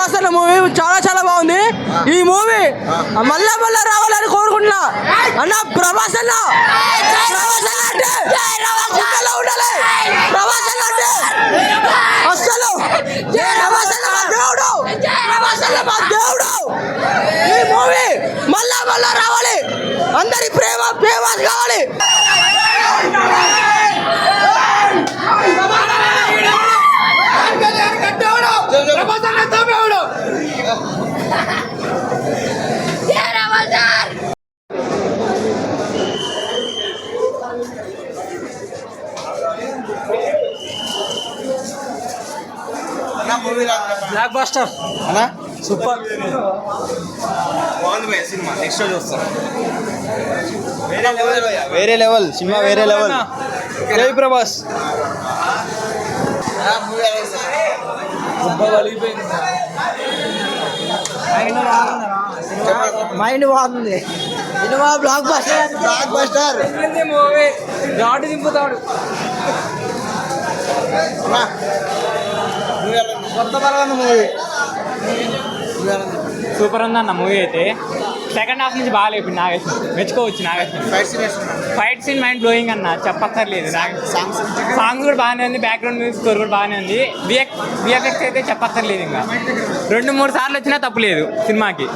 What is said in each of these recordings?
ప్రభాస్ అన్న మూవీ చాలా బాగుంది. ఈ మూవీ మళ్ళా రావాలని కోరుకుంటున్నా అన్న. ప్రభాస్ అన్న అంటే ఉండాలి. ప్రభాస్ అన్న అంటే అసలు దేవుడు. ఈ మూవీ మళ్ళా రావాలి. అందరి ప్రేమ కావాలి. బ్లాక్ బస్టర్ అన్నా, సూపర్ బాగుంది భయ్య సినిమా. నెక్స్ట్ రోజు వస్తాం. వేరే లెవెల్ సినిమా, వేరే లెవెల్. జై ప్రభాస్. మైండ్ బాగుంది. సినిమా బ్లాక్ బస్టర్ మూవీ గాడు దింపుతాడు. కొత్త పరవాన మూవీ సూపర్ ఉందన్న మూవీ అయితే. సెకండ్ హాఫ్ నుంచి బాగా లేపింది నాగేశ్వరం, మెచ్చుకోవచ్చు నాగేశ్వరం. ఫైట్ సీన్ మైండ్ బ్లోయింగ్ అన్న, చెప్పక్కర్లేదు. సాంగ్స్ కూడా బాగానే ఉంది, బ్యాక్గ్రౌండ్ మ్యూజిక్ స్కోర్ కూడా బాగానే ఉంది. విఎఫ్ఎక్స్ అయితే చెప్పక్కర్లేదు. ఇంకా 2-3 సార్లు వచ్చినా తప్పులేదు సినిమాకి.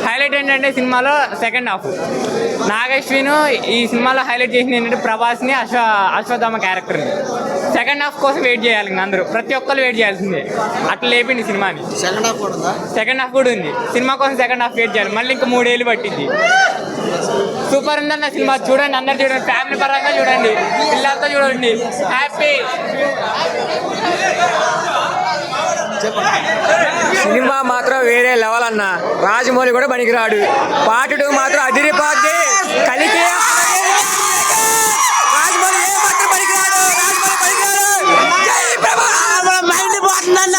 హైలైట్ ఏంటంటే సినిమాలో సెకండ్ హాఫ్ నాగేశ్వరిను ఈ సినిమాలో హైలైట్ చేసింది ఏంటంటే ప్రభాస్ని, అశ్వత్థామ క్యారెక్టర్ని. సెకండ్ హాఫ్ కోసం వెయిట్ చేయాలి. ఇంకా అందరూ ప్రతి ఒక్కరు వెయిట్ చేయాల్సిందే. అట్లా లేపింది సినిమాని. సెకండ్ హాఫ్ కూడా ఉంది. సినిమా కోసం సెకండ్ హాఫ్ వెయిట్ చేయాలి. మళ్ళీ ఇంకా 3 ఏళ్ళు పట్టింది. సూపర్ ఉందన్న సినిమా. చూడండి, అందరు చూడండి, ఫ్యామిలీ పరంగా చూడండి, పిల్లలతో చూడండి. హ్యాపీ సినిమా మాత్రం వేరే లెవెల్ అన్న. రాజమౌళి కూడా పనికిరాడు. పార్ట్ 2 మాత్రం అదిరిపోద్ది. కలికి రాజమౌళి ఏ మాత్రం పనికిరాడు. మైండ్ పోతుందన్న.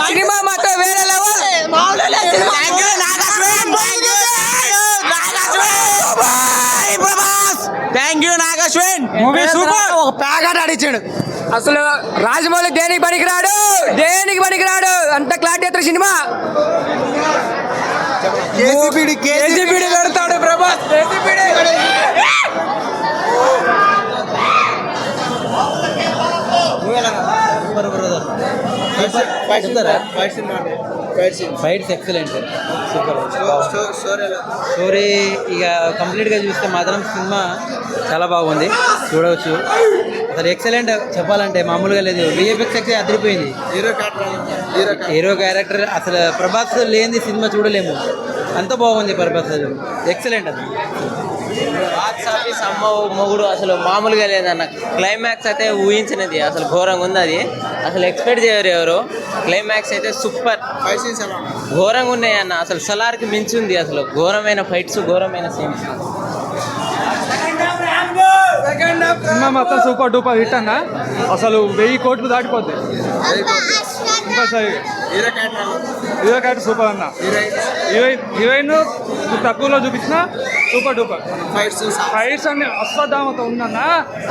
సినిమా మాత్రం వేరే level. Thank you Nagashwin. Movie super. ఒక ప్యాకెట్ ఆడిచ్చాడు. అసలు రాజమౌళి దేనికి పనికిరాడు. అంత క్లారిటీ ఎత్తారు సినిమా. కేజీపీడి పెడతాడు Prabhas. Fights excellent, super. Story ఇక కంప్లీట్గా చూస్తే మాత్రం సినిమా చాలా బాగుంది, చూడవచ్చు. అసలు ఎక్సలెంట్ చెప్పాలంటే మామూలుగా లేదు. విఎఫ్ఎక్స్ అయితే అదిరిపోయింది. హీరో క్యారెక్టర్ అసలు ప్రభాస్ లేనిది సినిమా చూడలేము, అంత బాగుంది. ప్రభాస్ ఎక్సలెంట్. అది బాక్స్ ఆఫీస్ అమ్మ మొగుడు అసలు మామూలుగా లేదన్న. క్లైమాక్స్ అయితే ఊహించినది, అసలు ఘోరంగా ఉంది. అది అసలు ఎక్స్పెక్ట్ చేయరు ఎవరు. క్లైమాక్స్ అయితే సూపర్, ఘోరంగా ఉన్నాయి అన్న. అసలు సలార్కి మించి ఉంది. అసలు ఘోరమైన ఫైట్స్, ఘోరమైన సీన్స్. సినిమా మొత్తం సూపర్ డూపర్ హిట్ అన్న. అసలు 1000 కోట్లు దాటిపోద్ది. హీరో క్యారెక్టర్ సూపర్ అన్న. హీరోయిన్ తక్కువలో చూపించిన సూపర్ డూపర్. ఫైట్స్ అన్ని అశ్వత్థామతో ఉందన్న.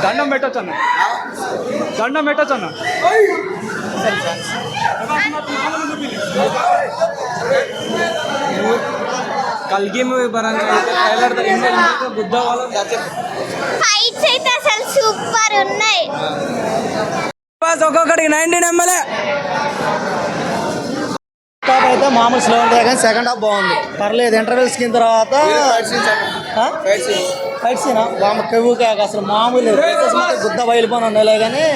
దండం పెట్టచ్చు అన్న. కల్కి మూవీ పరంగా బుద్ధ ఫైట్స్ అయితే అసలు సూపర్ ఉన్నాయి. ఒక్కొక్కడికి 19 ఎమ్మెల్యే. అయితే మామూలు స్లో ఉంటుంది కానీ సెకండ్ హాఫ్ బాగుంది, పర్లేదు. ఇంటర్వెల్స్ కింద తర్వాత ఫైట్ సీనా కెవ్వుకే అసలు మామూలు గుద్ద బయలుపోయిన ఉండలే. కానీ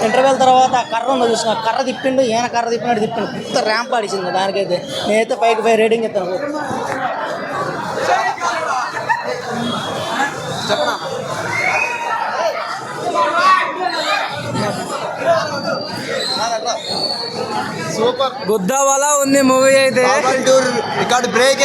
ఇంటర్వెల్ తర్వాత కర్ర ఉంది చూసిన, కర్ర తిప్పిండు, ఈయన కర్ర తిప్పినట్టు కొత్త ర్యాంప్ ఆడిచింది. దానికైతే నేనైతే 5 రేటింగ్ ఇస్తాను. సూపర్ గుద్దా వల్ల ఉంది మూవీ అయితే. Record break.